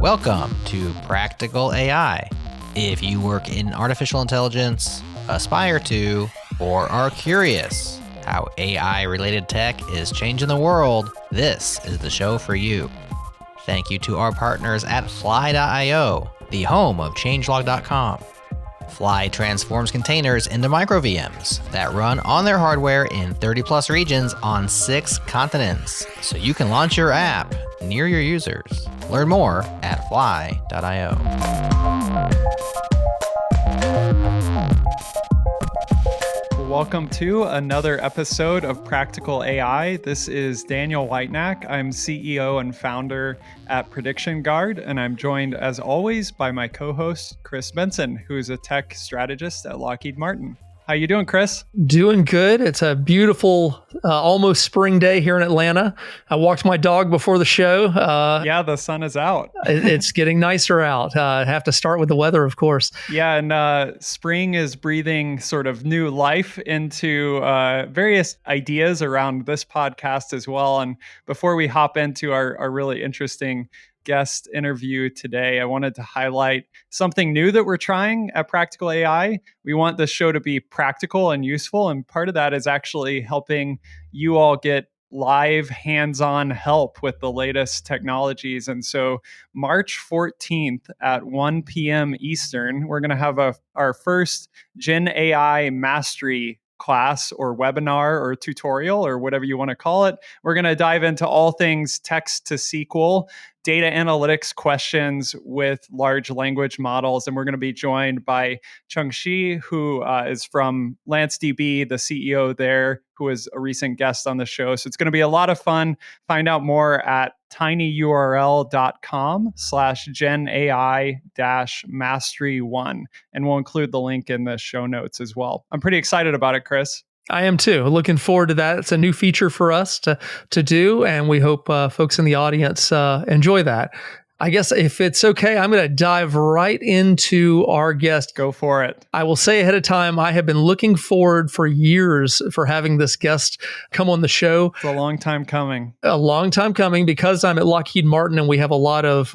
Welcome to Practical AI. If you work in artificial intelligence, aspire to, or are curious how AI-related tech is changing the world, this is the show for you. Thank you to our partners at Fly.io, the home of changelog.com. Fly transforms containers into micro VMs that run on their hardware in 30-plus regions on 6 continents, so you can launch your app near your users. Learn more at Fly.io. Welcome to another episode of Practical AI. This is Daniel Whitenack. I'm CEO and founder at Prediction Guard, and I'm joined, as always, by my co-host, Chris Benson, who is a tech strategist at Lockheed Martin. How you doing, Chris? Doing good. It's a beautiful, almost spring day here in Atlanta. I walked my dog before the show. Yeah, the sun is out. It's getting nicer out. I have to start with the weather, of course. Yeah, and spring is breathing sort of new life into various ideas around this podcast as well. And before we hop into our really interesting guest interview today, I wanted to highlight something new that we're trying at Practical AI. We want this show to be practical and useful, and part of that is actually helping you all get live hands-on help with the latest technologies. And so March 14th at 1 p.m. Eastern, we're going to have our first Gen AI mastery class or webinar or tutorial or whatever you want to call it. We're going to dive into all things text to SQL, data analytics questions with large language models. And we're going to be joined by Chung Shi, who is from LanceDB, the CEO there, who is a recent guest on the show. So it's going to be a lot of fun. Find out more at tinyurl.com/GenAI-Mastery1. And we'll include the link in the show notes as well. I'm pretty excited about it, Chris. I am too. Looking forward to that. It's a new feature for us to do, and we hope folks in the audience enjoy that. I guess if it's okay, I'm going to dive right into our guest. Go for it. I will say ahead of time, I have been looking forward for years for having this guest come on the show. It's a long time coming. A long time coming, because I'm at Lockheed Martin and we have a lot of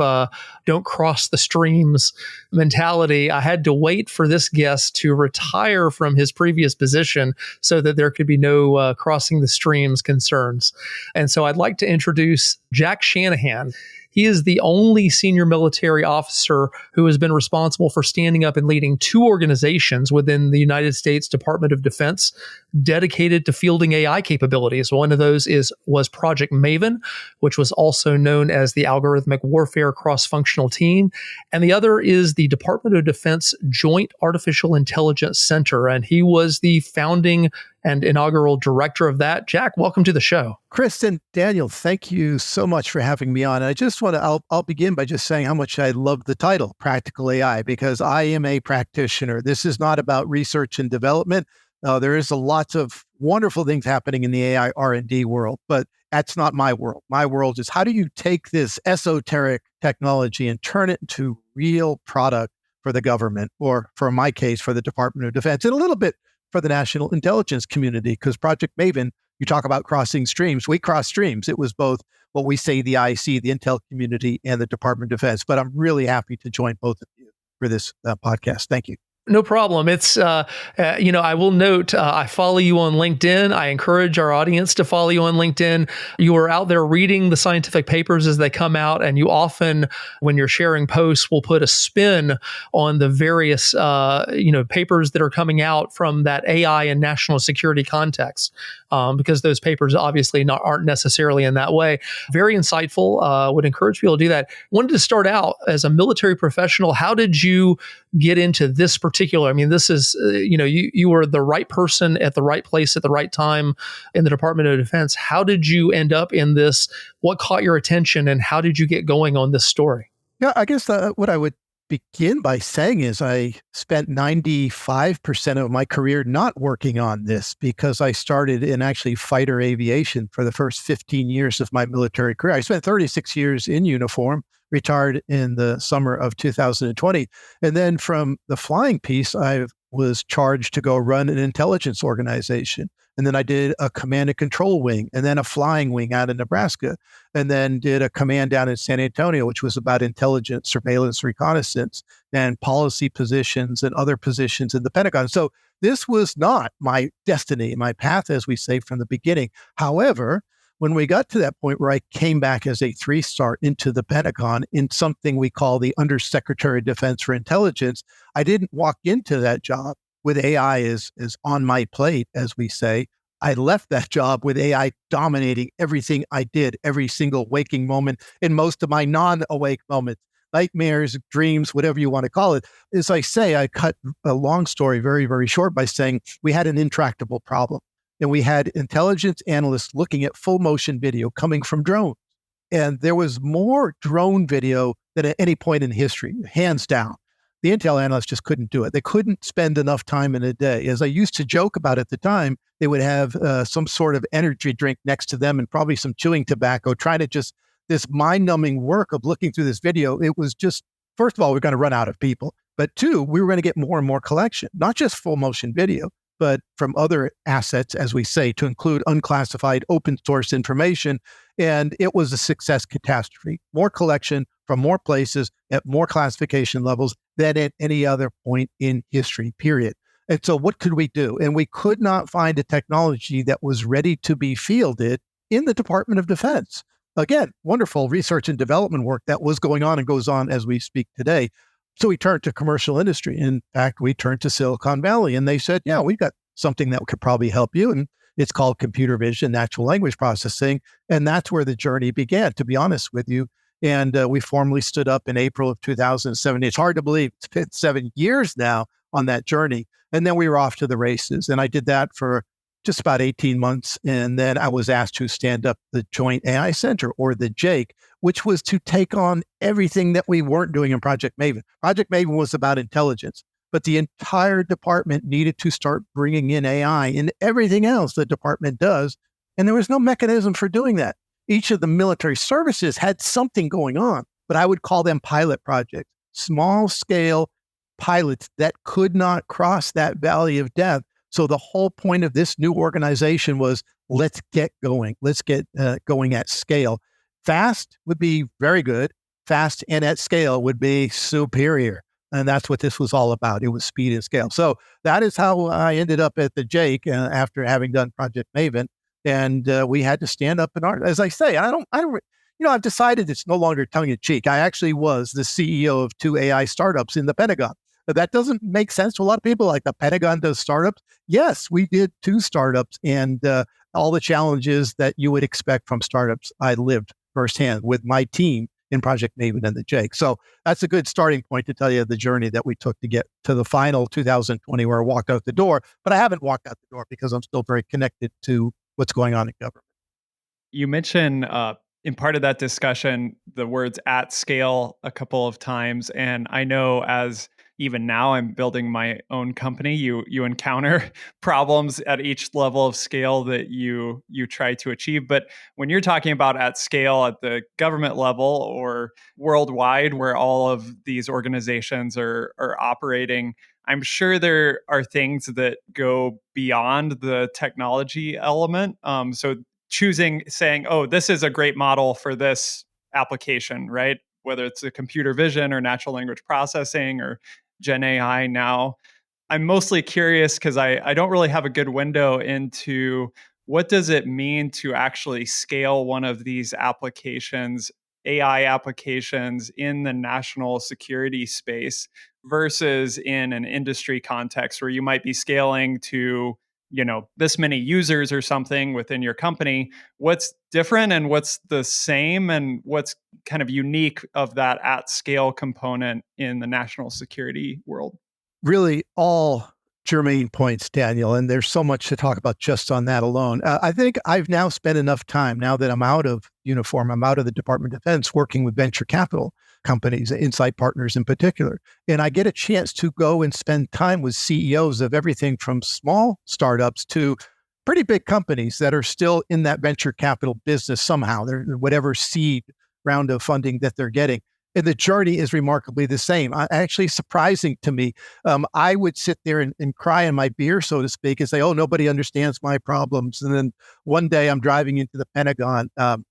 don't cross the streams mentality. I had to wait for this guest to retire from his previous position so that there could be no crossing the streams concerns. And so I'd like to introduce Jack Shanahan. He is the only senior military officer who has been responsible for standing up and leading 2 organizations within the United States Department of Defense dedicated to fielding AI capabilities. One of those was Project Maven, which was also known as the Algorithmic Warfare Cross-Functional Team. And the other is the Department of Defense Joint Artificial Intelligence Center. And he was the founding and inaugural director of that. Jack, welcome to the show. Chris and Daniel, thank you so much for having me on. And I just want to, I'll begin by just saying how much I love the title, Practical AI, because I am a practitioner. This is not about research and development. There is a lot of wonderful things happening in the AI R&D world, but that's not my world. My world is, how do you take this esoteric technology and turn it into real product for the government, or for my case, for the Department of Defense, and a little bit for the national intelligence community? Because Project Maven, you talk about crossing streams. We cross streams. It was both what we say, the IC, the intel community, and the Department of Defense. But I'm really happy to join both of you for this podcast. Thank you. No problem. It's, I will note, I follow you on LinkedIn. I encourage our audience to follow you on LinkedIn. You are out there reading the scientific papers as they come out, and you often, when you're sharing posts, will put a spin on the various, papers that are coming out from that AI and national security context, because those papers obviously aren't necessarily in that way. Very insightful. Would encourage people to do that. Wanted to start out as a military professional. How did you get into this particular? I mean, this is, you were the right person at the right place at the right time in the Department of Defense. How did you end up in this? What caught your attention, and how did you get going on this story? Yeah, I guess what I would begin by saying is I spent 95% of my career not working on this, because I started in actually fighter aviation for the first 15 years of my military career. I spent 36 years in uniform, retired in the summer of 2020. And then from the flying piece, I've was charged to go run an intelligence organization. And then I did a command and control wing, and then a flying wing out in Nebraska, and then did a command down in San Antonio, which was about intelligence, surveillance, reconnaissance, and policy positions and other positions in the Pentagon. So this was not my destiny, my path, as we say from the beginning. However, when we got to that point where I came back as a 3-star into the Pentagon in something we call the Undersecretary of Defense for Intelligence, I didn't walk into that job with AI is on my plate, as we say. I left that job with AI dominating everything I did, every single waking moment, and most of my non-awake moments, nightmares, dreams, whatever you want to call it. As I say, I cut a long story very, very short by saying we had an intractable problem. And we had intelligence analysts looking at full motion video coming from drones. And there was more drone video than at any point in history, hands down. The intel analysts just couldn't do it. They couldn't spend enough time in a day. As I used to joke about at the time, they would have some sort of energy drink next to them and probably some chewing tobacco, trying to just, this mind-numbing work of looking through this video. It was just, first of all, we're going to run out of people. But two, we were going to get more and more collection, not just full motion video, but from other assets, as we say, to include unclassified open source information. And it was a success catastrophe. More collection from more places at more classification levels than at any other point in history, period. And so what could we do? And we could not find a technology that was ready to be fielded in the Department of Defense. Again, wonderful research and development work that was going on and goes on as we speak today. So we turned to commercial industry. In fact, we turned to Silicon Valley, and they said, yeah, we've got something that could probably help you. And it's called computer vision, natural language processing. And that's where the journey began, to be honest with you. And we formally stood up in April of 2017. It's hard to believe it's been 7 years now on that journey. And then we were off to the races. And I did that for just about 18 months. And then I was asked to stand up the Joint AI Center, or the JAIC, which was to take on everything that we weren't doing in Project Maven. Project Maven was about intelligence, but the entire department needed to start bringing in AI in everything else the department does. And there was no mechanism for doing that. Each of the military services had something going on, but I would call them pilot projects, small scale pilots that could not cross that valley of death. So the whole point of this new organization was, let's get going. Let's get going at scale. Fast would be very good. Fast and at scale would be superior. And that's what this was all about. It was speed and scale. So that is how I ended up at the JAIC after having done Project Maven. And we had to stand up and argue. As I say, I've decided it's no longer tongue in cheek. I actually was the CEO of 2 AI startups in the Pentagon. That doesn't make sense to a lot of people, like the Pentagon does startups. Yes, we did 2 startups, and all the challenges that you would expect from startups, I lived firsthand with my team in Project Maven and the JAIC. So that's a good starting point to tell you the journey that we took to get to the final 2020, where I walked out the door. But I haven't walked out the door because I'm still very connected to what's going on in government. You mentioned in part of that discussion the words at scale a couple of times. And I know, as even now I'm building my own company, you encounter problems at each level of scale that you try to achieve. But when you're talking about at scale at the government level or worldwide, where all of these organizations are operating, I'm sure there are things that go beyond the technology element. So saying, oh, this is a great model for this application, right? Whether it's a computer vision or natural language processing or Gen AI now. I'm mostly curious because I don't really have a good window into what does it mean to actually scale one of these applications, AI applications, in the national security space versus in an industry context where you might be scaling to, this many users or something within your company. What's different and what's the same, and what's kind of unique of that at scale component in the national security world? Really all germane points, Daniel, and there's so much to talk about just on that alone. I think I've now spent enough time, now that I'm out of uniform, I'm out of the Department of Defense, working with venture capital companies, Insight Partners in particular. And I get a chance to go and spend time with CEOs of everything from small startups to pretty big companies that are still in that venture capital business somehow, they're whatever seed round of funding that they're getting. And the journey is remarkably the same. Actually, surprising to me. I would sit there and cry in my beer, so to speak, and say, "Oh, nobody understands my problems." And then one day, I'm driving into the Pentagon,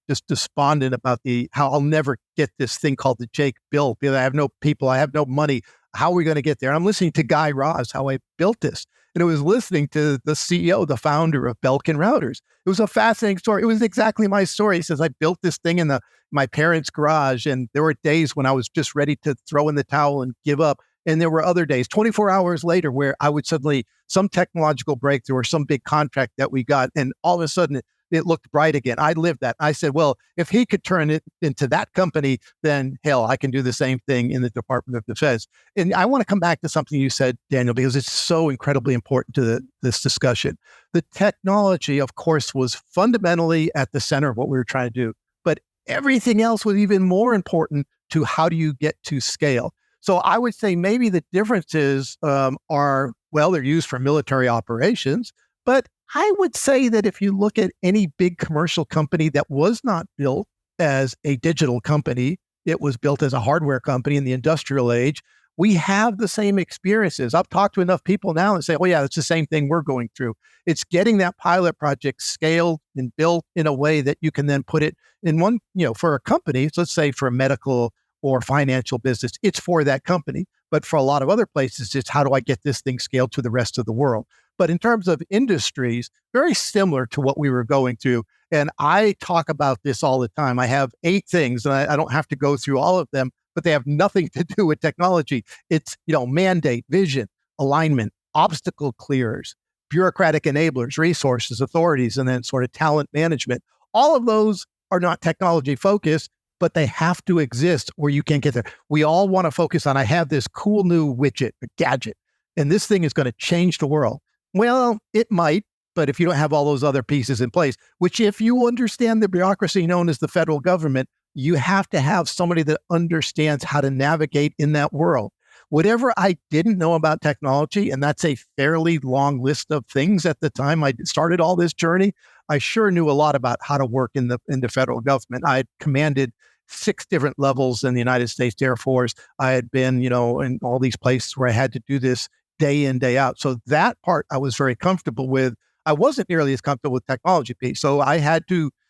just despondent about how I'll never get this thing called the JAIC built because I have no people, I have no money. How are we going to get there? And I'm listening to Guy Raz, how I built this. And it was listening to the CEO, the founder of Belkin Routers. It was a fascinating story. It was exactly my story. He says, I built this thing in my parents' garage, and there were days when I was just ready to throw in the towel and give up. And there were other days, 24 hours later, where I would suddenly, some technological breakthrough or some big contract that we got, and all of a sudden it looked bright again. I lived that. I said, well, if he could turn it into that company, then hell, I can do the same thing in the Department of Defense. And I want to come back to something you said, Daniel, because it's so incredibly important to this discussion. The technology, of course, was fundamentally at the center of what we were trying to do, but everything else was even more important to how do you get to scale. So I would say maybe the differences are, well, they're used for military operations, but I would say that if you look at any big commercial company that was not built as a digital company, it was built as a hardware company in the industrial age, we have the same experiences. I've talked to enough people now and say, oh yeah, it's the same thing we're going through. It's getting that pilot project scaled and built in a way that you can then put it in one, for a company, so let's say for a medical or financial business, it's for that company. But for a lot of other places, it's how do I get this thing scaled to the rest of the world? But in terms of industries, very similar to what we were going through. And I talk about this all the time. I have 8 things, and I don't have to go through all of them, but they have nothing to do with technology. It's, mandate, vision, alignment, obstacle clearers, bureaucratic enablers, resources, authorities, and then sort of talent management. All of those are not technology focused, but they have to exist or you can't get there. We all want to focus on, I have this cool new widget, a gadget, and this thing is going to change the world. Well, it might, but if you don't have all those other pieces in place, which if you understand the bureaucracy known as the federal government, you have to have somebody that understands how to navigate in that world. Whatever I didn't know about technology, and that's a fairly long list of things at the time I started all this journey, I sure knew a lot about how to work in the federal government. I had commanded 6 different levels in the United States Air Force. I had been, in all these places where I had to do this day in, day out. So that part I was very comfortable with. I wasn't nearly as comfortable with technology piece. So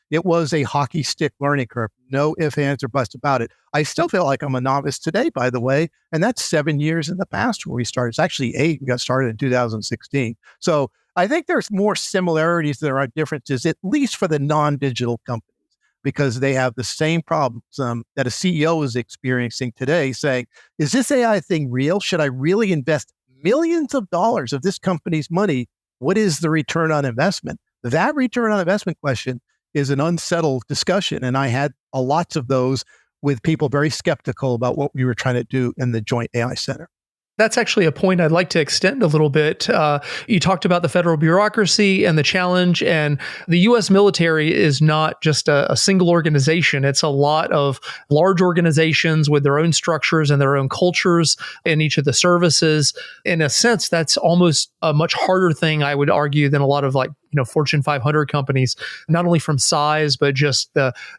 it was a hockey stick learning curve. No ifs, ands, or buts about it. I still feel like I'm a novice today, by the way. And that's 7 years in the past where we started. It's actually 8. We got started in 2016. So I think there's more similarities than there are differences, at least for the non-digital companies, because they have the same problems that a CEO is experiencing today, saying, is this AI thing real? Should I really invest millions of dollars of this company's money? What is the return on investment? That return on investment question is an unsettled discussion. And I had lots of those with people very skeptical about what we were trying to do in the Joint AI Center. That's actually a point I'd like to extend a little bit. You talked about the federal bureaucracy and the challenge, and the U.S. military is not just a single organization. It's a lot of large organizations with their own structures and their own cultures in each of the services. In a sense, that's almost a much harder thing, I would argue, than a lot of Fortune 500 companies, not only from size, but just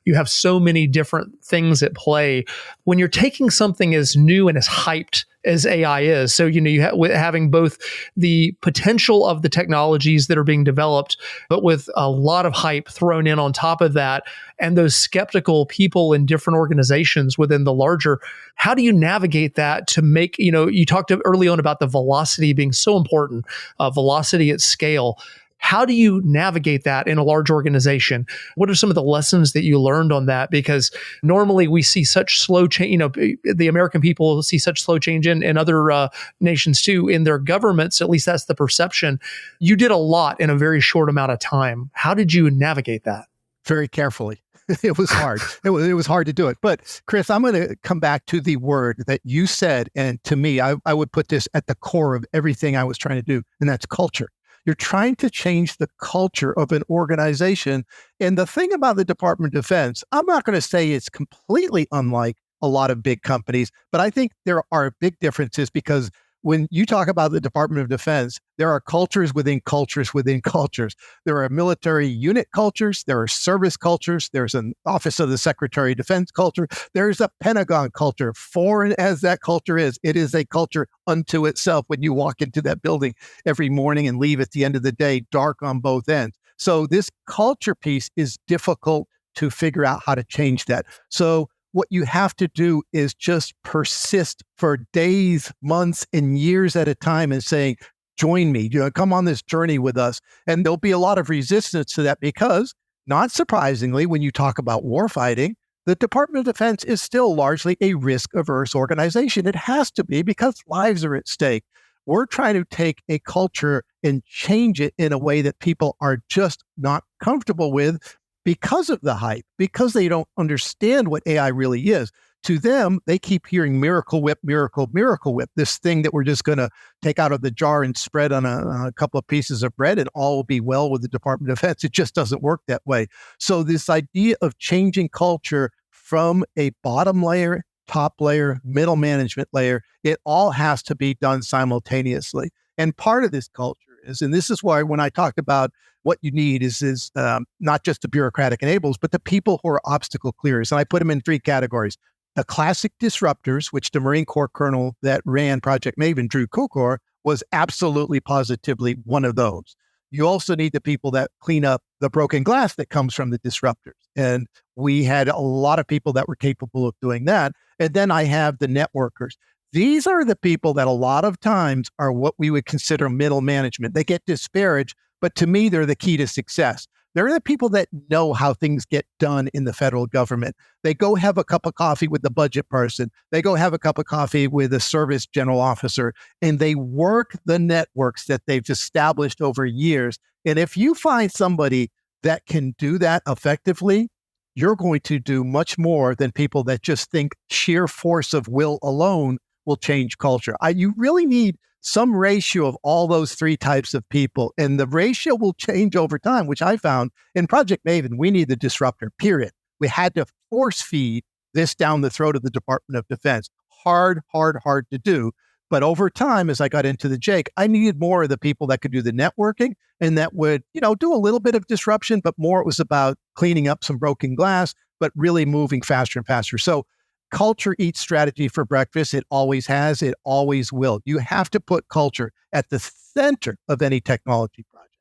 you have so many different things at play. When you're taking something as new and as hyped as AI is, so having both the potential of the technologies that are being developed, but with a lot of hype thrown in on top of that, and those skeptical people in different organizations within the larger, how do you navigate that to make, you talked early on about the velocity being so important, velocity at scale. How do you navigate that in a large organization? What are some of the lessons that you learned on that? Because normally we see such slow change, the American people see such slow change in other nations too, in their governments, at least that's the perception. You did a lot in a very short amount of time. How did you navigate that? Very carefully. It was hard. It was hard to do it. But Chris, I'm going to come back to the word that you said. And to me, I would put this at the core of everything I was trying to do, and that's culture. You're trying to change the culture of an organization. And the thing about the Department of Defense, I'm not going to say it's completely unlike a lot of big companies, but I think there are big differences because when you talk about the Department of Defense, there are cultures within cultures within cultures. There are military unit cultures. There are service cultures. There's an Office of the Secretary of Defense culture. There's a Pentagon culture. Foreign as that culture is, it is a culture unto itself when you walk into that building every morning and leave at the end of the day, dark on both ends. So this culture piece is difficult to figure out how to change that. So what you have to do is just persist for days, months, and years at a time and saying, join me, come on this journey with us. And there'll be a lot of resistance to that because, not surprisingly, when you talk about warfighting, the Department of Defense is still largely a risk-averse organization. It has to be because lives are at stake. We're trying to take a culture and change it in a way that people are just not comfortable with because of the hype, because they don't understand what AI really is. To them, they keep hearing miracle whip, miracle, miracle whip, this thing that we're just going to take out of the jar and spread on a couple of pieces of bread and all will be well with the Department of Defense. It just doesn't work that way. So this idea of changing culture from a bottom layer, top layer, middle management layer, it all has to be done simultaneously. And part of this culture is, and this is why when I talked about what you need is not just the bureaucratic enablers, but the people who are obstacle clearers. And I put them in three categories. The classic disruptors, which the Marine Corps colonel that ran Project Maven, Drew Kukor, was absolutely positively one of those. You also need the people that clean up the broken glass that comes from the disruptors. And we had a lot of people that were capable of doing that. And then I have the networkers. These are the people that a lot of times are what we would consider middle management. They get disparaged, but to me, they're the key to success. They're the people that know how things get done in the federal government. They go have a cup of coffee with the budget person. They go have a cup of coffee with a service general officer, and they work the networks that they've established over years. And if you find somebody that can do that effectively, you're going to do much more than people that just think sheer force of will alone will change culture. You really need some ratio of all those three types of people. And the ratio will change over time, which I found in Project Maven, we need the disruptor, period. We had to force feed this down the throat of the Department of Defense. Hard to do. But over time, as I got into the JAIC, I needed more of the people that could do the networking and that would, do a little bit of disruption, but more it was about cleaning up some broken glass, but really moving faster and faster. So culture eats strategy for breakfast. It always has. It always will. You have to put culture at the center of any technology project.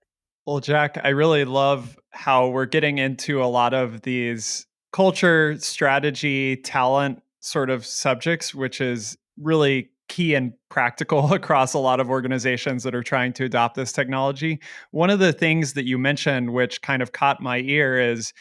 Well, Jack, I really love how we're getting into a lot of these culture, strategy, talent sort of subjects, which is really key and practical across a lot of organizations that are trying to adopt this technology. One of the things that you mentioned, which kind of caught my ear, is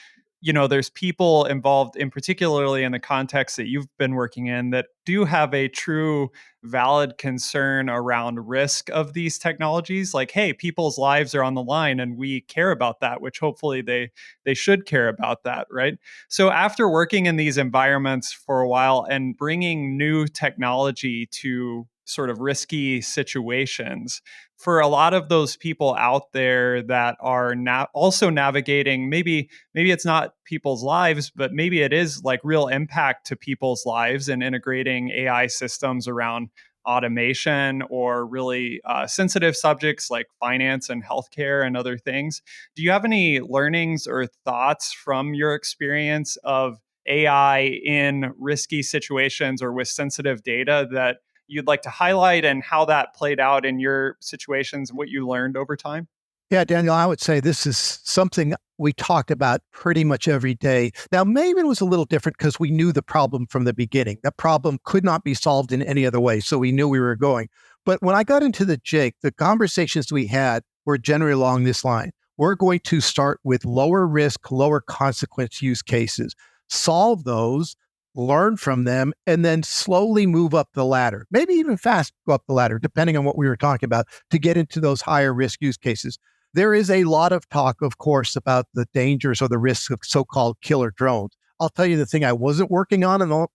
there's people involved, in particularly in the context that you've been working in, that do have a true valid concern around risk of these technologies. Like, hey, people's lives are on the line and we care about that, which hopefully they should care about that, right? So after working in these environments for a while and bringing new technology to sort of risky situations, for a lot of those people out there that are also navigating, maybe it's not people's lives, but maybe it is like real impact to people's lives and integrating AI systems around automation or really sensitive subjects like finance and healthcare and other things. Do you have any learnings or thoughts from your experience of AI in risky situations or with sensitive data that you'd like to highlight, and how that played out in your situations and what you learned over time? Yeah, Daniel, I would say this is something we talked about pretty much every day. Now, Maven was a little different because we knew the problem from the beginning. That problem could not be solved in any other way, so we knew we were going. But when I got into the JAIC, the conversations we had were generally along this line. We're going to start with lower risk, lower consequence use cases, solve those, learn from them, and then slowly move up the ladder, maybe even fast go up the ladder, depending on what we were talking about, to get into those higher risk use cases. There is a lot of talk, of course, about the dangers or the risks of so-called killer drones. I'll tell you the thing I wasn't working on in the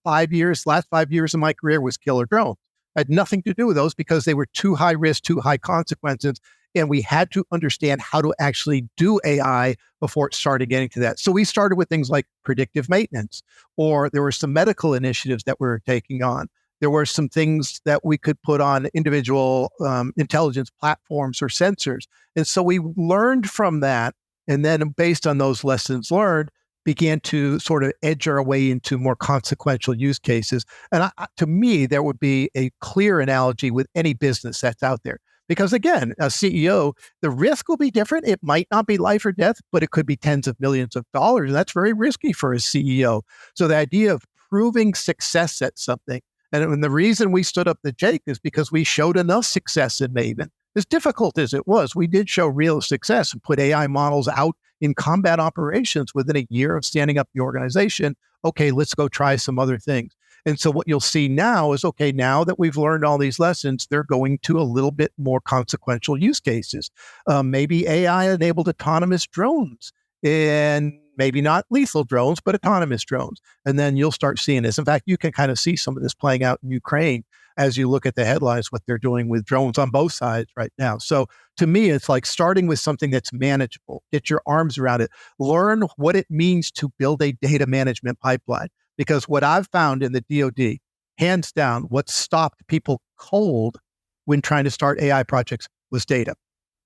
last 5 years of my career was killer drones. I had nothing to do with those because they were too high risk, too high consequences. And we had to understand how to actually do AI before it started getting to that. So we started with things like predictive maintenance, or there were some medical initiatives that we were taking on. There were some things that we could put on individual intelligence platforms or sensors. And so we learned from that. And then based on those lessons learned, began to sort of edge our way into more consequential use cases. And to me, there would be a clear analogy with any business that's out there. Because again, a CEO, the risk will be different. It might not be life or death, but it could be tens of millions of dollars. And that's very risky for a CEO. So the idea of proving success at something, and the reason we stood up the JAIC is because we showed enough success in Maven. As difficult as it was, we did show real success and put AI models out in combat operations within a year of standing up the organization. Okay, let's go try some other things. And so what you'll see now is, okay, now that we've learned all these lessons, they're going to a little bit more consequential use cases. Maybe AI-enabled autonomous drones, and maybe not lethal drones, but autonomous drones. And then you'll start seeing this. In fact, you can kind of see some of this playing out in Ukraine as you look at the headlines, what they're doing with drones on both sides right now. So to me, it's like starting with something that's manageable, get your arms around it, learn what it means to build a data management pipeline. Because what I've found in the DoD, hands down, what stopped people cold when trying to start AI projects was data.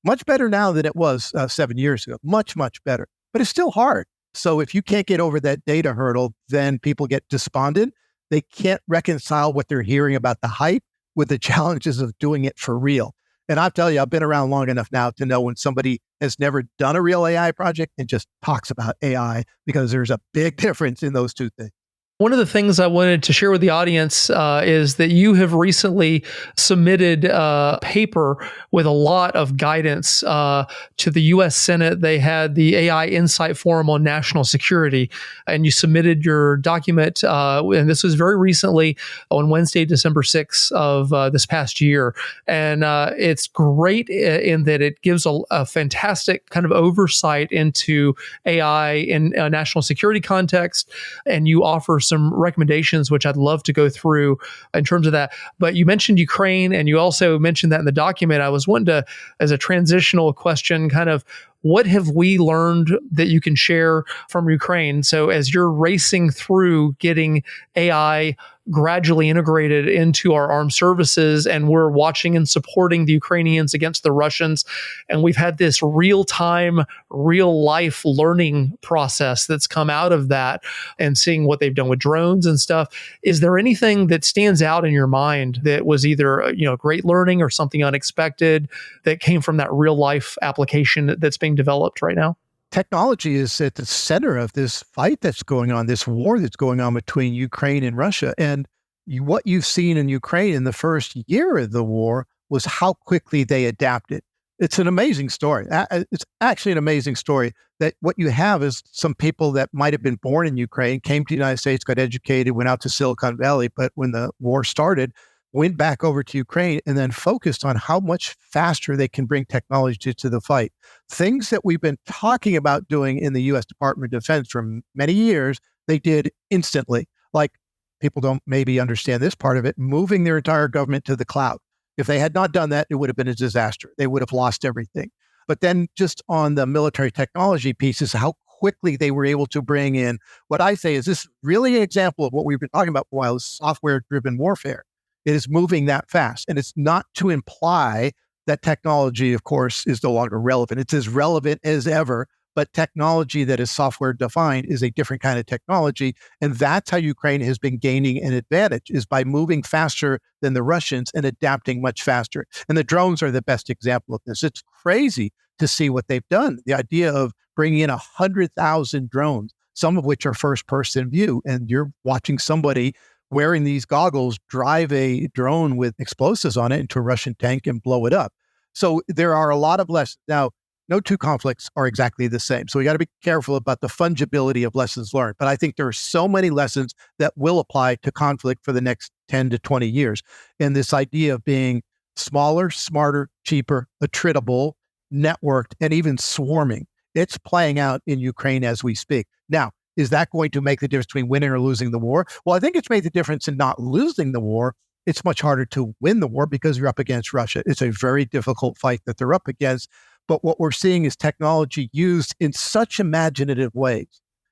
Much better now than it was 7 years ago, much, much better, but it's still hard. So if you can't get over that data hurdle, then people get despondent. They can't reconcile what they're hearing about the hype with the challenges of doing it for real. And I'll tell you, I've been around long enough now to know when somebody has never done a real AI project and just talks about AI, because there's a big difference in those two things. One of the things I wanted to share with the audience is that you have recently submitted a paper with a lot of guidance to the U.S. Senate. They had the AI Insight Forum on National Security, and you submitted your document, and this was very recently on Wednesday, December 6th of this past year. And it's great in that it gives a fantastic kind of oversight into AI in a national security context, and you offer some recommendations, which I'd love to go through in terms of that. But you mentioned Ukraine, and you also mentioned that in the document. I was wanting to, as a transitional question, kind of what have we learned that you can share from Ukraine? So as you're racing through getting AI gradually integrated into our armed services, and we're watching and supporting the Ukrainians against the Russians, and we've had this real-time, real-life learning process that's come out of that, and seeing what they've done with drones and stuff. Is there anything that stands out in your mind that was either great learning or something unexpected that came from that real-life application that's being developed right now? Technology is at the center of this fight that's going on, this war that's going on between Ukraine and Russia. And what you've seen in Ukraine in the first year of the war was how quickly they adapted. It's an amazing story. It's actually an amazing story that what you have is some people that might have been born in Ukraine, came to the United States, got educated, went out to Silicon Valley, but when the war started, went back over to Ukraine and then focused on how much faster they can bring technology to the fight. Things that we've been talking about doing in the U.S. Department of Defense for many years, they did instantly. Like, people don't maybe understand this part of it, moving their entire government to the cloud. If they had not done that, it would have been a disaster. They would have lost everything. But then just on the military technology pieces, how quickly they were able to bring in what I say is this really an example of what we've been talking about for a while, is software-driven warfare. It is moving that fast. And it's not to imply that technology, of course, is no longer relevant. It's as relevant as ever, but technology that is software defined is a different kind of technology. And that's how Ukraine has been gaining an advantage, is by moving faster than the Russians and adapting much faster. And the drones are the best example of this. It's crazy to see what they've done. The idea of bringing in 100,000 drones, some of which are first person view, and you're watching somebody wearing these goggles drive a drone with explosives on it into a Russian tank and blow it up. So there are a lot of lessons. Now, no two conflicts are exactly the same. So we got to be careful about the fungibility of lessons learned. But I think there are so many lessons that will apply to conflict for the next 10 to 20 years. And this idea of being smaller, smarter, cheaper, attritable, networked, and even swarming, it's playing out in Ukraine as we speak. Now, is that going to make the difference between winning or losing the war? Well, I think it's made the difference in not losing the war. It's much harder to win the war because you're up against Russia. It's a very difficult fight that they're up against. But what we're seeing is technology used in such imaginative ways.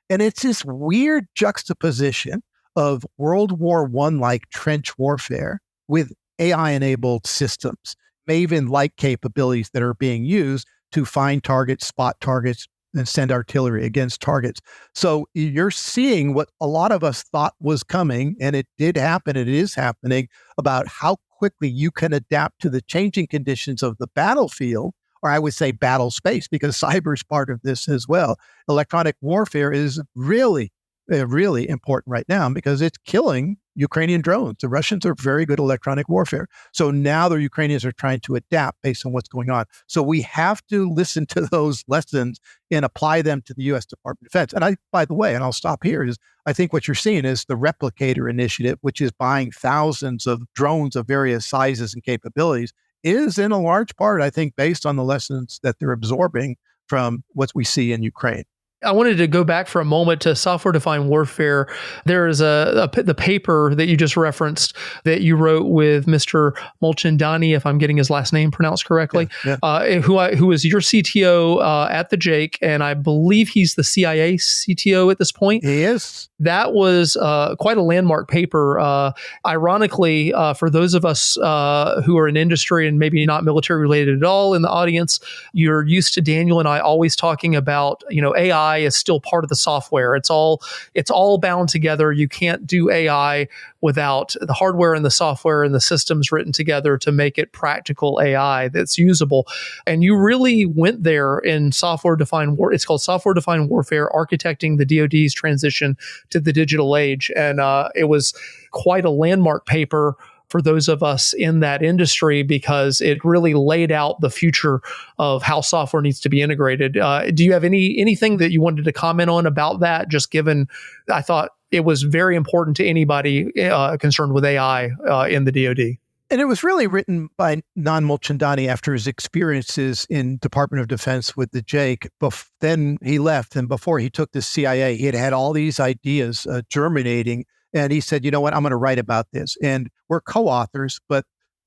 And it's this weird juxtaposition of World War I-like trench warfare with AI-enabled systems, Maven-like capabilities that are being used to find targets, spot targets, and send artillery against targets. So you're seeing what a lot of us thought was coming, and it did happen, it is happening, about how quickly you can adapt to the changing conditions of the battlefield, or I would say battle space, because cyber is part of this as well. Electronic warfare is really important right now because it's killing Ukrainian drones. The Russians are very good at electronic warfare. So now the Ukrainians are trying to adapt based on what's going on. So we have to listen to those lessons and apply them to the U.S. Department of Defense. And by the way, and I'll stop here, is I think what you're seeing is the Replicator initiative, which is buying thousands of drones of various sizes and capabilities, is in a large part, I think, based on the lessons that they're absorbing from what we see in Ukraine. I wanted to go back for a moment to software-defined warfare. There is the paper that you just referenced that you wrote with Mr. Mulchandani, if I'm getting his last name pronounced correctly, who is your CTO at the JAIC, and I believe he's the CIA CTO at this point. He is. That was quite a landmark paper. Ironically, for those of us who are in industry and maybe not military related at all in the audience, you're used to Daniel and I always talking about, AI is still part of the software. It's all bound together. You can't do AI without the hardware and the software and the systems written together to make it practical AI that's usable. And you really went there in software-defined war. It's called software-defined warfare, architecting the DoD's transition to the digital age. And it was quite a landmark paper for those of us in that industry because it really laid out the future of how software needs to be integrated. Do you have anything that you wanted to comment on about that? Just given, I thought it was very important to anybody concerned with AI in the DoD. And it was really written by Nan Mulchandani after his experiences in Department of Defense with the JAIC. Then he left, and before he took the CIA, he had all these ideas germinating. And he said, you know what, I'm going to write about this. And we're co-authors, but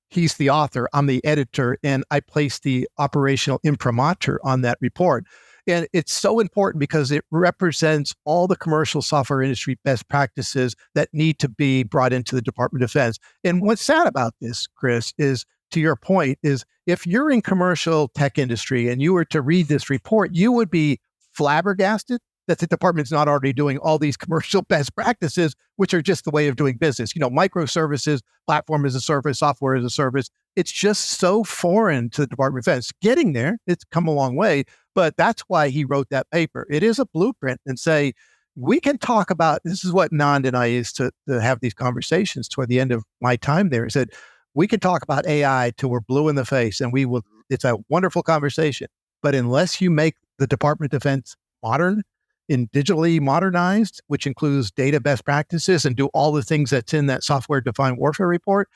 he's the author, I'm the editor, and I placed the operational imprimatur on that report. And it's so important because it represents all the commercial software industry best practices that need to be brought into the Department of Defense. And what's sad about this, Chris, is, to your point, is if you're in commercial tech industry and you were to read this report, you would be flabbergasted that the department's not already doing all these commercial best practices, which are just the way of doing business. Microservices, platform as a service, software as a service. It's just so foreign to the Department of Defense. Getting there, it's come a long way, but that's why he wrote that paper. It is a blueprint and say, we can talk about, this is what Nand and I used to have these conversations toward the end of my time there. He said, we can talk about AI till we're blue in the face and it's a wonderful conversation. But unless you make the Department of Defense modern, in digitally modernized, which includes data best practices and do all the things that's in that software-defined warfare report,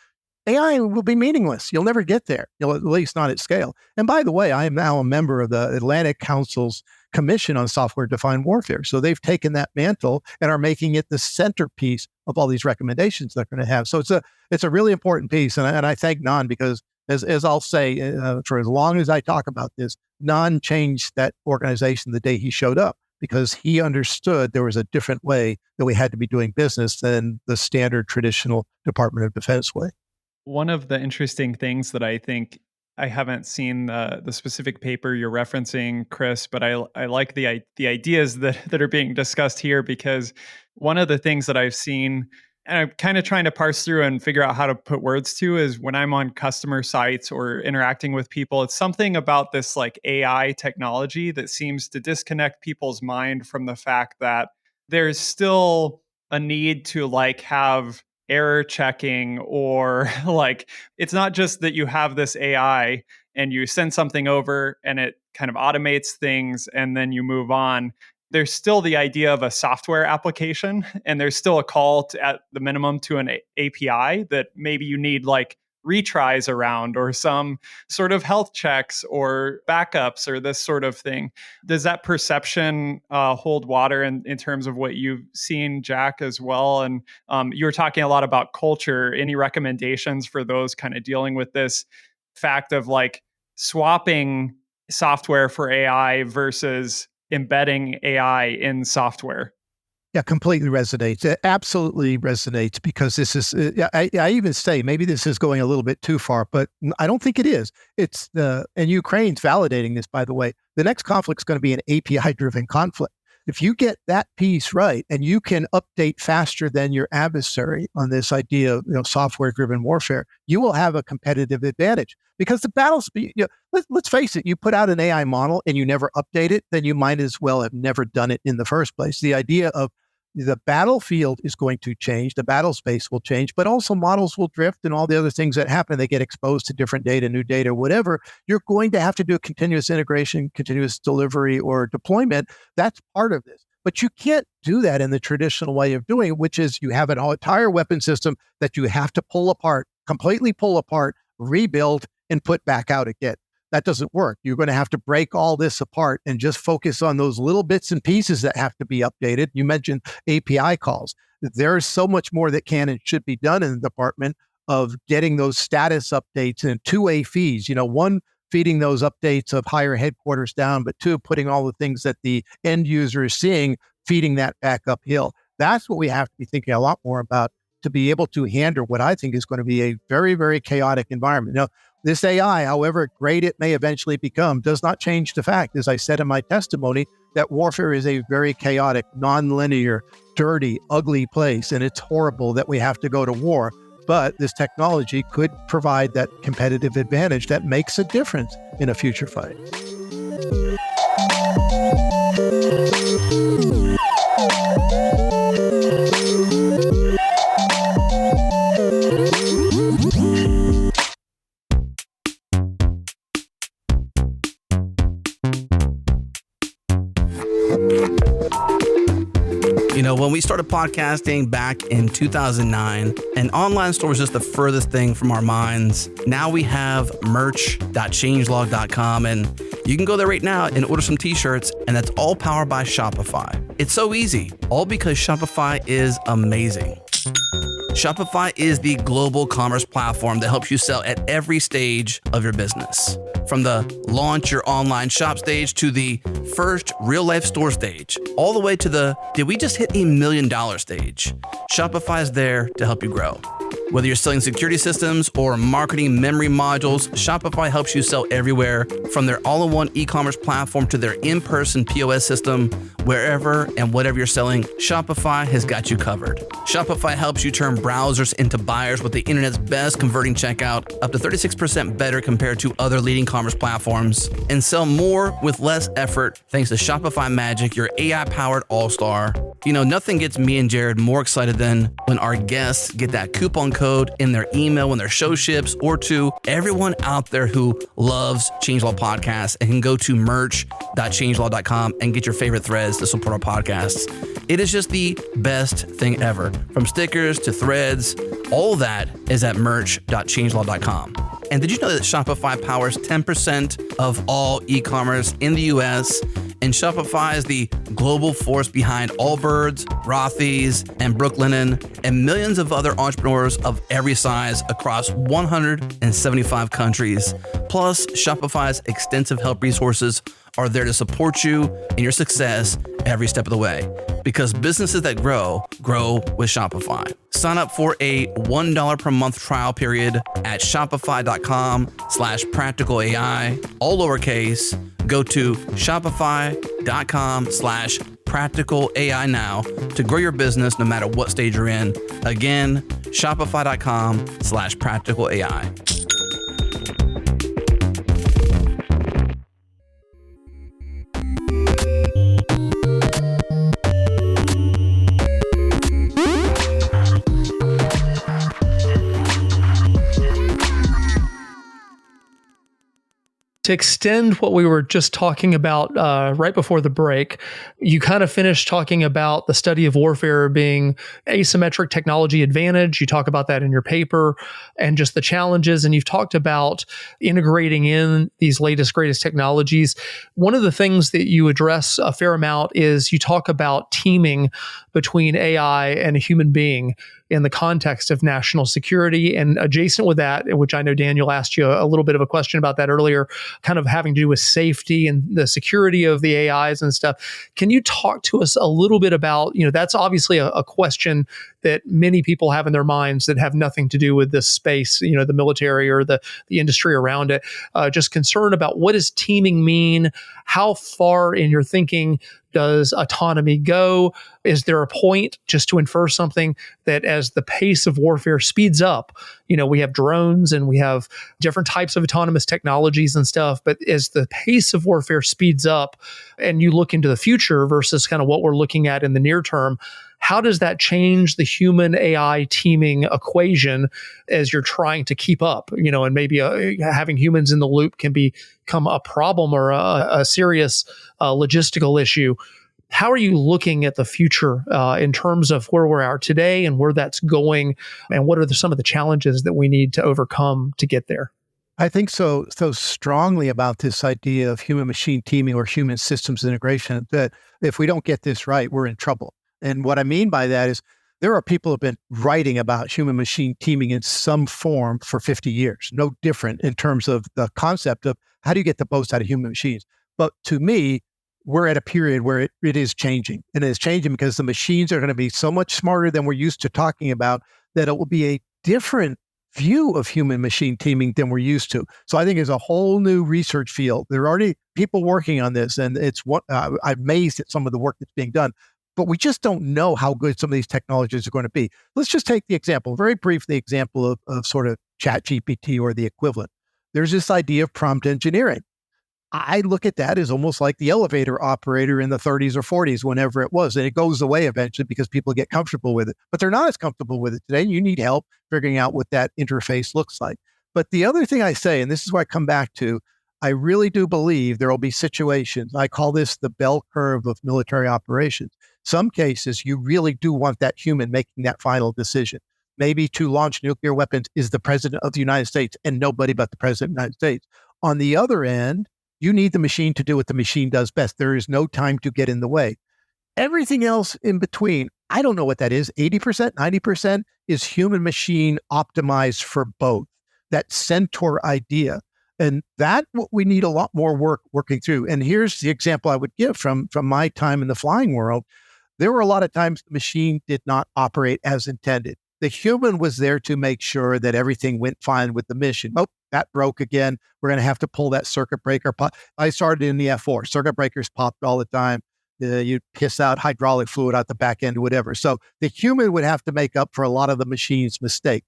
AI will be meaningless. You'll never get there, at least not at scale. And by the way, I am now a member of the Atlantic Council's Commission on Software-Defined Warfare. So they've taken that mantle and are making it the centerpiece of all these recommendations they're going to have. So it's a really important piece. And I thank Nan because, as I'll say, for as long as I talk about this, Nan changed that organization the day he showed up, because he understood there was a different way that we had to be doing business than the standard traditional Department of Defense way. One of the interesting things that I think, I haven't seen the specific paper you're referencing, Chris, but I like the ideas that are being discussed here, because one of the things that I've seen, and I'm kind of trying to parse through and figure out how to put words to, is when I'm on customer sites or interacting with people, it's something about this like AI technology that seems to disconnect people's mind from the fact that there's still a need to like have error checking, or like, it's not just that you have this AI and you send something over and it kind of automates things and then you move on. There's still the idea of a software application, and there's still a call to, at the minimum, to an API that maybe you need like retries around, or some sort of health checks or backups or this sort of thing. Does that perception hold water in terms of what you've seen, Jack, as well? And you were talking a lot about culture. Any recommendations for those kind of dealing with this fact of like swapping software for AI versus embedding AI in software? Yeah, completely resonates. It absolutely resonates because this is, I even say maybe this is going a little bit too far, but I don't think it is. And Ukraine's validating this, by the way. The next conflict is going to be an API-driven conflict. If you get that piece right and you can update faster than your adversary on this idea of software-driven warfare, you will have a competitive advantage because the battle speed, let's face it, you put out an AI model and you never update it, then you might as well have never done it in the first place. The idea of the battlefield is going to change, the battle space will change, but also models will drift and all the other things that happen. They get exposed to different data, new data, whatever. You're going to have to do a continuous integration, continuous delivery, or deployment. That's part of this. But you can't do that in the traditional way of doing it, which is you have an entire weapon system that you have to pull apart, completely pull apart, rebuild, and put back out again. That doesn't work. You're going to have to break all this apart and just focus on those little bits and pieces that have to be updated. You mentioned API calls. There's so much more that can and should be done in the department of getting those status updates and two-way feeds. One, feeding those updates of higher headquarters down, but two, putting all the things that the end user is seeing, feeding that back uphill. That's what we have to be thinking a lot more about to be able to handle what I think is going to be a very, very chaotic environment. This AI, however great it may eventually become, does not change the fact, as I said in my testimony, that warfare is a very chaotic, non-linear, dirty, ugly place, and it's horrible that we have to go to war. But this technology could provide that competitive advantage that makes a difference in a future fight. When we started podcasting back in 2009, an online store was just the furthest thing from our minds. Now we have merch.changelog.com, and you can go there right now and order some t-shirts, and that's all powered by Shopify. It's so easy, all because Shopify is amazing. Shopify is the global commerce platform that helps you sell at every stage of your business. From the launch your online shop stage to the first real life store stage, all the way to the did we just hit $1 million stage. Shopify is there to help you grow. Whether you're selling security systems or marketing memory modules, Shopify helps you sell everywhere, from their all-in-one e-commerce platform to their in-person POS system. Wherever and whatever you're selling, Shopify has got you covered. Shopify helps you turn browsers into buyers with the internet's best converting checkout, up to 36% better compared to other leading commerce platforms, and sell more with less effort thanks to Shopify Magic, your AI-powered all-star. Nothing gets me and Jared more excited than when our guests get that coupon code in their email when their show ships, or to everyone out there who loves Changelog Podcasts and can go to merch.changelog.com and get your favorite threads to support our podcasts. It is just the best thing ever. From stickers to threads, all that is at merch.changelog.com. And did you know that Shopify powers 10% of all e-commerce in the US? And Shopify is the global force behind Allbirds, Rothy's, and Brooklinen, and millions of other entrepreneurs of every size across 175 countries. Plus, Shopify's extensive help resources are there to support you in your success every step of the way. Because businesses that grow with Shopify. Sign up for a $1 per month trial period at shopify.com/practicalai, all lowercase. Go to shopify.com/practicalai now to grow your business no matter what stage you're in. Again, shopify.com/practicalai. To extend what we were just talking about right before the break, you kind of finished talking about the study of warfare being asymmetric technology advantage. You talk about that in your paper and just the challenges, and you've talked about integrating in these latest, greatest technologies. One of the things that you address a fair amount is you talk about teaming between AI and a human being. in the context of national security. And adjacent with that, which I know Daniel asked you a little bit of a question about that earlier, kind of having to do with safety and the security of the AIs and stuff. Can you talk to us a little bit about, that's obviously a question that many people have in their minds that have nothing to do with this space, the military or the industry around it. Just concern about, what does teaming mean? How far in your thinking does autonomy go? Is there a point, just to infer something, that as the pace of warfare speeds up, we have drones and we have different types of autonomous technologies and stuff, but as the pace of warfare speeds up and you look into the future versus kind of what we're looking at in the near term, how does that change the human AI teaming equation as you're trying to keep up? And maybe having humans in the loop can become a problem or a serious logistical issue. How are you looking at the future in terms of where we are today and where that's going? And what are some of the challenges that we need to overcome to get there? I think so strongly about this idea of human-machine teaming or human systems integration that if we don't get this right, we're in trouble. And what I mean by that is there are people who have been writing about human-machine teaming in some form for 50 years, no different in terms of the concept of how do you get the most out of human machines. But to me, we're at a period where it is changing. And it's changing because the machines are going to be so much smarter than we're used to talking about that it will be a different view of human-machine teaming than we're used to. So I think it's a whole new research field. There are already people working on this, and it's what I'm amazed at some of the work that's being done. But we just don't know how good some of these technologies are going to be. Let's just take the example, very briefly, example of sort of ChatGPT or the equivalent. There's this idea of prompt engineering. I look at that as almost like the elevator operator in the 30s or 40s, whenever it was. And it goes away eventually because people get comfortable with it. But they're not as comfortable with it today. You need help figuring out what that interface looks like. But the other thing I say, and this is where I come back to, I really do believe there will be situations, I call this the bell curve of military operations. Some cases, you really do want that human making that final decision. Maybe to launch nuclear weapons is the president of the United States and nobody but the president of the United States. On the other end, you need the machine to do what the machine does best. There is no time to get in the way. Everything else in between, I don't know what that is. 80%, 90% is human machine optimized for both. That centaur idea. And that we need a lot more work working through. And here's the example I would give from my time in the flying world. There were a lot of times the machine did not operate as intended. The human was there to make sure that everything went fine with the mission. Oh, that broke again. We're going to have to pull that circuit breaker. I started in the F4. Circuit breakers popped all the time. You'd piss out hydraulic fluid out the back end, whatever. So the human would have to make up for a lot of the machine's mistakes.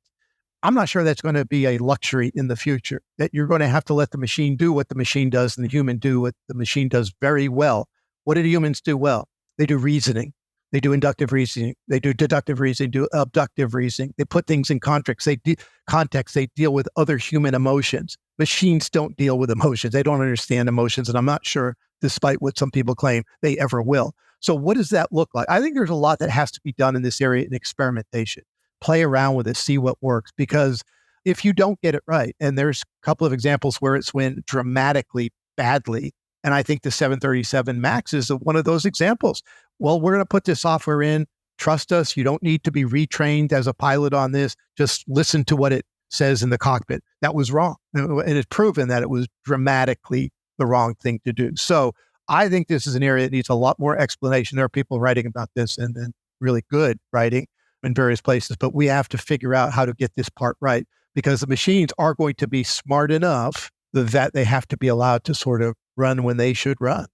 I'm not sure that's going to be a luxury in the future, that you're going to have to let the machine do what the machine does and the human do what the machine does very well. What do the humans do well? They do reasoning. They do inductive reasoning. They do deductive reasoning, do abductive reasoning. They put things in context. They deal with other human emotions. Machines don't deal with emotions. They don't understand emotions. And I'm not sure, despite what some people claim, they ever will. So what does that look like? I think there's a lot that has to be done in this area in experimentation. Play around with it, see what works. Because if you don't get it right, and there's a couple of examples where it's went dramatically badly, and I think the 737 MAX is one of those examples. Well, we're going to put this software in. Trust us. You don't need to be retrained as a pilot on this. Just listen to what it says in the cockpit. That was wrong. And it's proven that it was dramatically the wrong thing to do. So I think this is an area that needs a lot more explanation. There are people writing about this and really good writing in various places, but we have to figure out how to get this part right, because the machines are going to be smart enough that they have to be allowed to sort of run when they should run.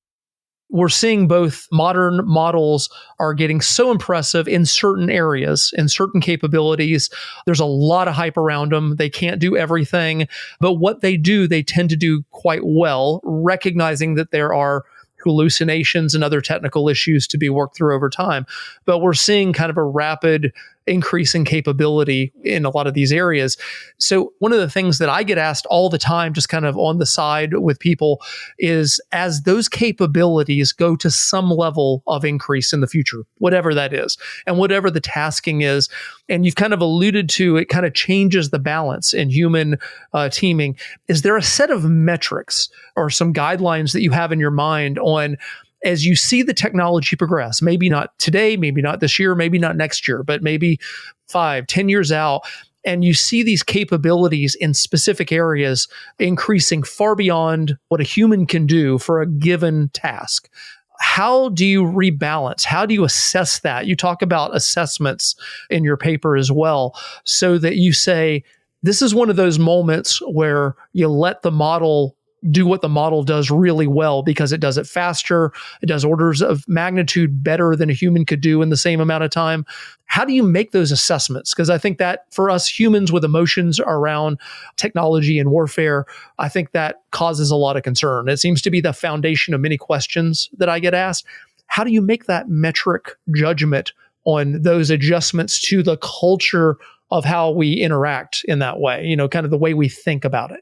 We're seeing both modern models are getting so impressive in certain areas, in certain capabilities. There's a lot of hype around them. They can't do everything, but what they do, they tend to do quite well, recognizing that there are hallucinations and other technical issues to be worked through over time. But we're seeing kind of a rapid increase in capability in a lot of these areas. So one of the things that I get asked all the time, just kind of on the side with people, is as those capabilities go to some level of increase in the future, whatever that is, and whatever the tasking is, and you've kind of alluded to, it kind of changes the balance in human teaming. Is there a set of metrics or some guidelines that you have in your mind on as you see the technology progress, maybe not today, maybe not this year, maybe not next year, but maybe 5, 10 years out, and you see these capabilities in specific areas increasing far beyond what a human can do for a given task. How do you rebalance? How do you assess that? You talk about assessments in your paper as well, so that you say, this is one of those moments where you let the model do what the model does really well because it does it faster. It does orders of magnitude better than a human could do in the same amount of time. How do you make those assessments? Because I think that for us humans with emotions around technology and warfare, I think that causes a lot of concern. It seems to be the foundation of many questions that I get asked. How do you make that metric judgment on those adjustments to the culture of how we interact in that way, kind of the way we think about it?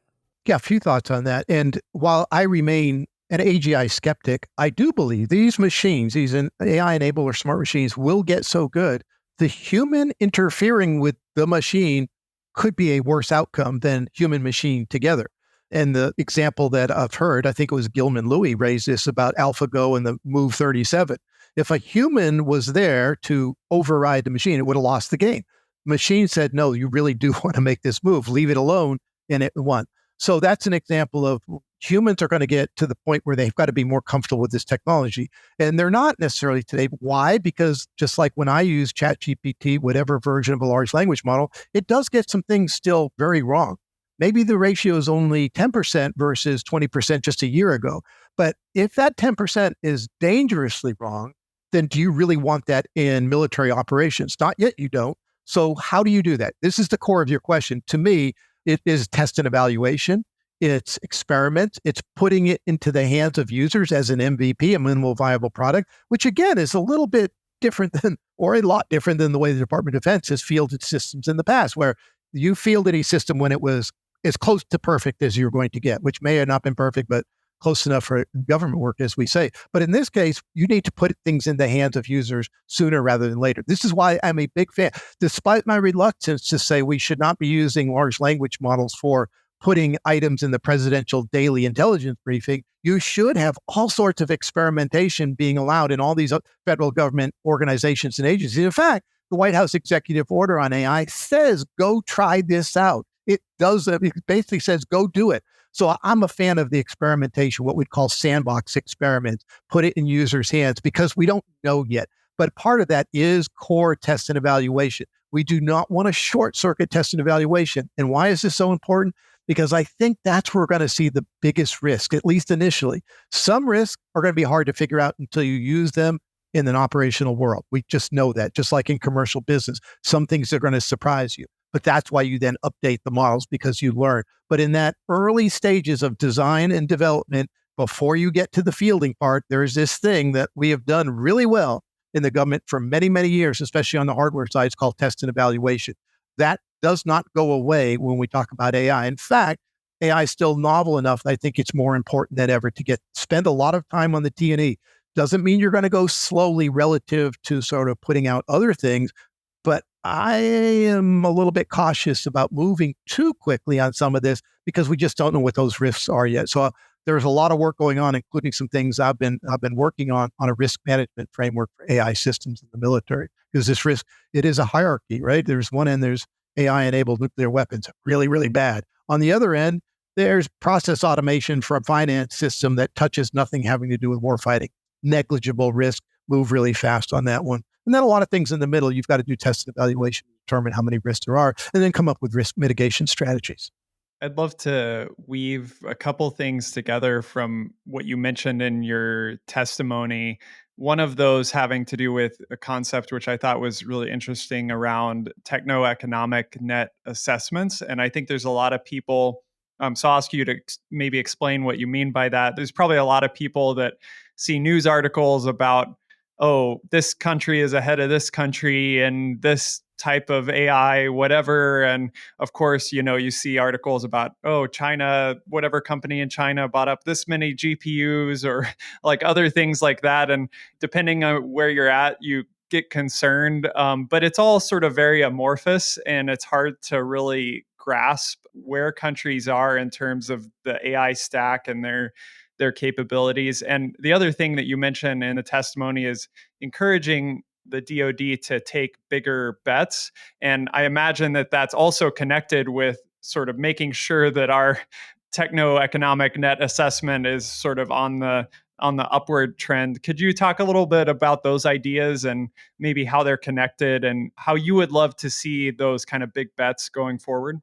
Yeah, a few thoughts on that. And while I remain an AGI skeptic, I do believe these machines, these AI-enabled or smart machines, will get so good. The human interfering with the machine could be a worse outcome than human-machine together. And the example that I've heard, I think it was Gilman Louie raised this about AlphaGo and the Move 37. If a human was there to override the machine, it would have lost the game. The machine said, no, you really do want to make this move, leave it alone, and it won. So that's an example of humans are going to get to the point where they've got to be more comfortable with this technology. And they're not necessarily today. Why? Because just like when I use ChatGPT, whatever version of a large language model, it does get some things still very wrong. Maybe the ratio is only 10% versus 20% just a year ago. But if that 10% is dangerously wrong, then do you really want that in military operations? Not yet, you don't. So how do you do that? This is the core of your question. To me, it is test and evaluation. It's experiment. It's putting it into the hands of users as an MVP, a minimal viable product, which again is a little bit different than, or a lot different than the way the Department of Defense has fielded systems in the past, where you fielded a system when it was as close to perfect as you're going to get, which may have not been perfect, but close enough for government work, as we say. But in this case, you need to put things in the hands of users sooner rather than later. This is why I'm a big fan. Despite my reluctance to say we should not be using large language models for putting items in the presidential daily intelligence briefing, you should have all sorts of experimentation being allowed in all these federal government organizations and agencies. In fact, the White House executive order on AI says, go try this out. It does. It basically says, go do it. So I'm a fan of the experimentation, what we'd call sandbox experiments, put it in users' hands because we don't know yet. But part of that is core test and evaluation. We do not want to short circuit test and evaluation. And why is this so important? Because I think that's where we're going to see the biggest risk, at least initially. Some risks are going to be hard to figure out until you use them in an operational world. We just know that, just like in commercial business. Some things are going to surprise you. But that's why you then update the models, because you learn. But in that early stages of design and development, before you get to the fielding part, there's this thing that we have done really well in the government for many, many years, especially on the hardware side. It's called test and evaluation. That does not go away when we talk about AI. In fact, AI is still novel enough that I think it's more important than ever to spend a lot of time on the T&E. Doesn't mean you're going to go slowly relative to sort of putting out other things, but I am a little bit cautious about moving too quickly on some of this because we just don't know what those risks are yet. So there's a lot of work going on, including some things I've been working on a risk management framework for AI systems in the military. Because this risk, it is a hierarchy, right? There's one end, there's AI-enabled nuclear weapons, really, really bad. On the other end, there's process automation for a finance system that touches nothing having to do with warfighting. Negligible risk, move really fast on that one. And then a lot of things in the middle, you've got to do test and evaluation to determine how many risks there are, and then come up with risk mitigation strategies. I'd love to weave a couple things together from what you mentioned in your testimony. One of those having to do with a concept which I thought was really interesting around techno-economic net assessments. And I think there's a lot of people, so I'll ask you to maybe explain what you mean by that. There's probably a lot of people that see news articles about, oh, this country is ahead of this country and this type of AI, whatever. And of course, you see articles about, oh, China, whatever company in China bought up this many GPUs or like other things like that. And depending on where you're at, you get concerned. But it's all sort of very amorphous and it's hard to really grasp where countries are in terms of the AI stack and their their capabilities. And the other thing that you mentioned in the testimony is encouraging the DoD to take bigger bets. And I imagine that that's also connected with sort of making sure that our techno-economic net assessment is sort of on the upward trend. Could you talk a little bit about those ideas and maybe how they're connected and how you would love to see those kind of big bets going forward?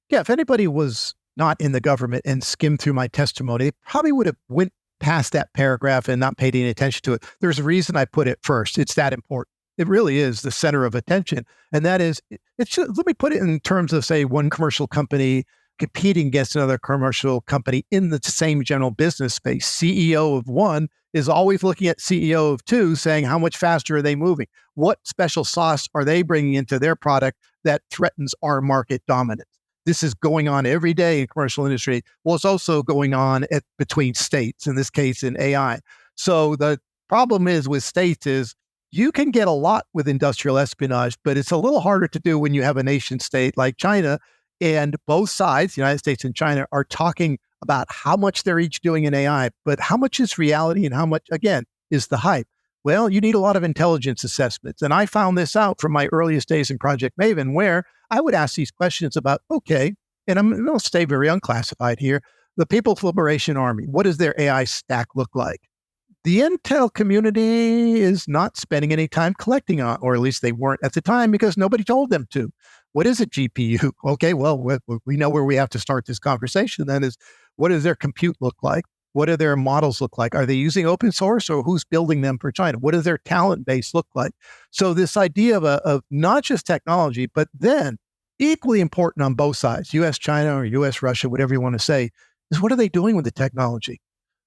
Yeah, if anybody was not in the government and skimmed through my testimony, they probably would have went past that paragraph and not paid any attention to it. There's a reason I put it first. It's that important. It really is the center of attention. And that is, let me put it in terms of, say, one commercial company competing against another commercial company in the same general business space. CEO of one is always looking at CEO of two, saying how much faster are they moving? What special sauce are they bringing into their product that threatens our market dominance? This is going on every day in commercial industry. Well, it's also going on between states, in this case in AI. So the problem is with states is you can get a lot with industrial espionage, but it's a little harder to do when you have a nation state like China. And both sides, the United States and China, are talking about how much they're each doing in AI, but how much is reality and how much, again, is the hype? Well, you need a lot of intelligence assessments. And I found this out from my earliest days in Project Maven, where I would ask these questions about, okay, and I'm going to stay very unclassified here, the People's Liberation Army, what does their AI stack look like? The intel community is not spending any time collecting on, or at least they weren't at the time because nobody told them to. What is a GPU? Okay, well, we know where we have to start this conversation then is, what does their compute look like? What do their models look like? Are they using open source or who's building them for China? What does their talent base look like? So this idea of not just technology, but then equally important on both sides, US, China, or US, Russia, whatever you want to say, is what are they doing with the technology?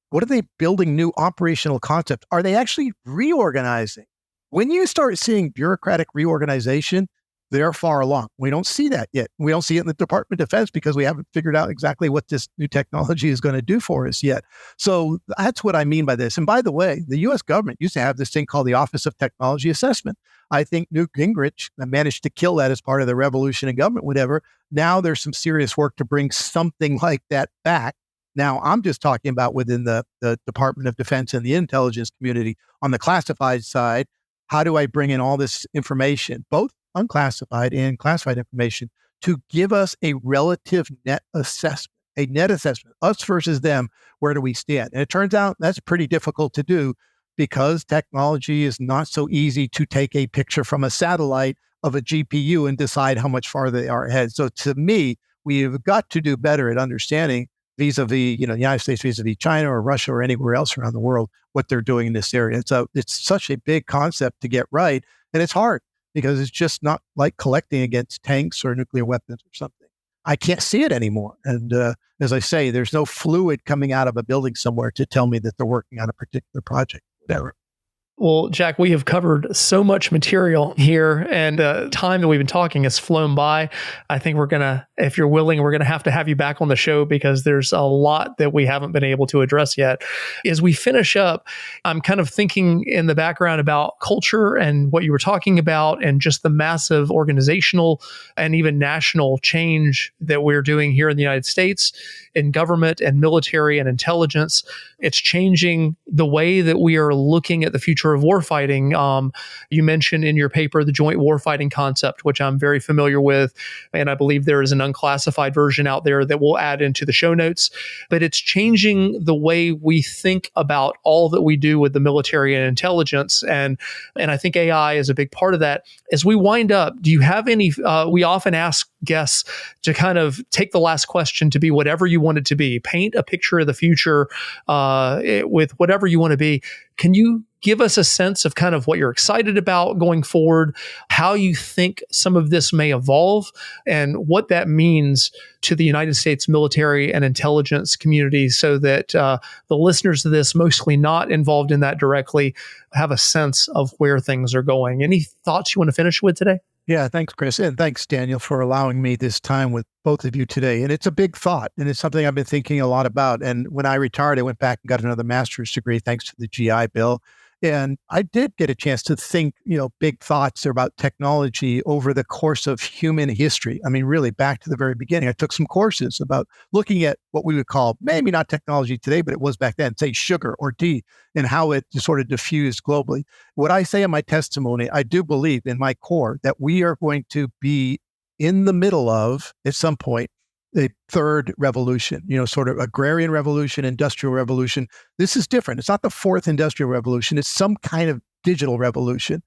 What are they building new operational concepts? Are they actually reorganizing? When you start seeing bureaucratic reorganization, they're far along. We don't see that yet. We don't see it in the Department of Defense because we haven't figured out exactly what this new technology is going to do for us yet. So that's what I mean by this. And by the way, the US government used to have this thing called the Office of Technology Assessment. I think Newt Gingrich managed to kill that as part of the revolution in government, whatever. Now there's some serious work to bring something like that back. Now, I'm just talking about within the Department of Defense and the intelligence community. On the classified side, how do I bring in all this information, both unclassified and classified information, to give us a relative net assessment, us versus them, where do we stand? And it turns out that's pretty difficult to do because technology is not so easy to take a picture from a satellite of a GPU and decide how much farther they are ahead. So to me, we've got to do better at understanding vis-a-vis, the United States vis-a-vis China or Russia or anywhere else around the world, what they're doing in this area. So it's such a big concept to get right. And it's hard because it's just not like collecting against tanks or nuclear weapons or something. I can't see it anymore. And as I say, there's no fluid coming out of a building somewhere to tell me that they're working on a particular project, whatever. Well, Jack, we have covered so much material here, and time that we've been talking has flown by. I think we're going to, if you're willing, we're going to have you back on the show because there's a lot that we haven't been able to address yet. As we finish up, I'm kind of thinking in the background about culture and what you were talking about and just the massive organizational and even national change that we're doing here in the United States in government and military and intelligence. It's changing the way that we are looking at the future of warfighting. You mentioned in your paper the joint warfighting concept, which I'm very familiar with, and I believe there is an unclassified version out there that we'll add into the show notes. But it's changing the way we think about all that we do with the military and intelligence, and I think AI is a big part of that. As we wind up, do you have any? We often ask guests to kind of take the last question to be whatever you want it to be. Paint a picture of the future with whatever you want to be. Can you give us a sense of kind of what you're excited about going forward, how you think some of this may evolve, and what that means to the United States military and intelligence community so that the listeners of this, mostly not involved in that directly, have a sense of where things are going? Any thoughts you want to finish with today? Yeah, thanks, Chris. And thanks, Daniel, for allowing me this time with both of you today. And it's a big thought, and it's something I've been thinking a lot about. And when I retired, I went back and got another master's degree thanks to the GI Bill. And I did get a chance to think, big thoughts about technology over the course of human history. I mean, really back to the very beginning. I took some courses about looking at what we would call, maybe not technology today, but it was back then, say sugar or tea, and how it sort of diffused globally. What I say in my testimony, I do believe in my core that we are going to be in the middle of, at some point, a third revolution, sort of agrarian revolution, industrial revolution. This is different. It's not the fourth industrial revolution. It's some kind of digital revolution.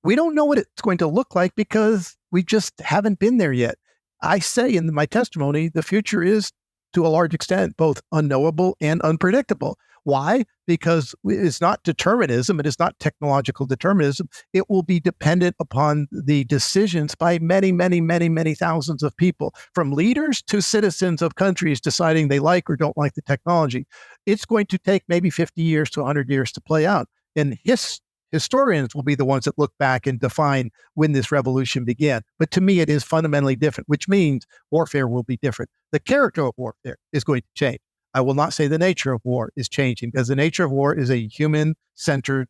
We don't know what it's going to look like because we just haven't been there yet. I say in my testimony, the future is, to a large extent, both unknowable and unpredictable. Why? Because it's not determinism. It is not technological determinism. It will be dependent upon the decisions by many, many, many, many thousands of people, from leaders to citizens of countries deciding they like or don't like the technology. It's going to take maybe 50 years to 100 years to play out. And historians will be the ones that look back and define when this revolution began. But to me, it is fundamentally different, which means warfare will be different. The character of warfare is going to change. I will not say the nature of war is changing, because the nature of war is a human-centered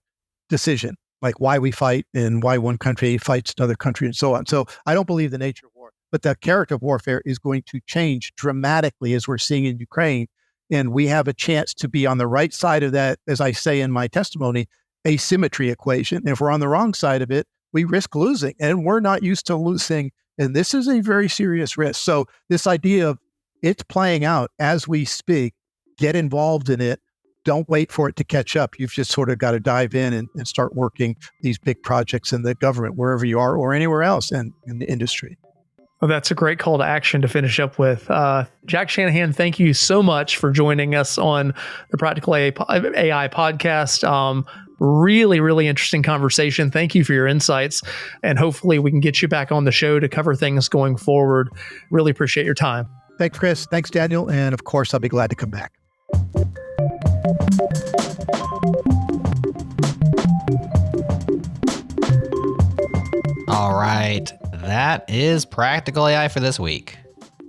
decision, like why we fight and why one country fights another country and so on. So I don't believe the nature of war, but the character of warfare is going to change dramatically, as we're seeing in Ukraine. And we have a chance to be on the right side of that, as I say in my testimony, asymmetry equation. And if we're on the wrong side of it, we risk losing, and we're not used to losing. And this is a very serious risk. So this idea of it's playing out as we speak, get involved in it. Don't wait for it to catch up. You've just sort of got to dive in and start working these big projects in the government, wherever you are, or anywhere else in the industry. Well, that's a great call to action to finish up with. Jack Shanahan, thank you so much for joining us on the Practical AI podcast. Really, really interesting conversation. Thank you for your insights. And hopefully we can get you back on the show to cover things going forward. Really appreciate your time. Thanks, Chris. Thanks, Daniel. And of course, I'll be glad to come back. All right, that is Practical AI for this week.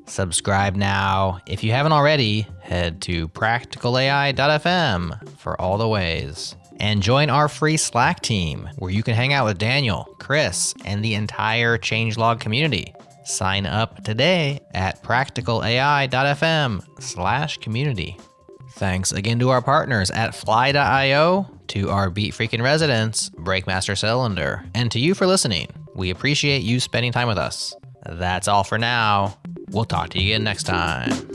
Subscribe now. If you haven't already, head to practicalai.fm for all the ways. And join our free Slack team, where you can hang out with Daniel, Chris, and the entire changelog community. Sign up today at practicalai.fm/community. Thanks again to our partners at Fly.io, to our Beat Freaking residents, Breakmaster Cylinder, and to you for listening. We appreciate you spending time with us. That's all for now. We'll talk to you again next time.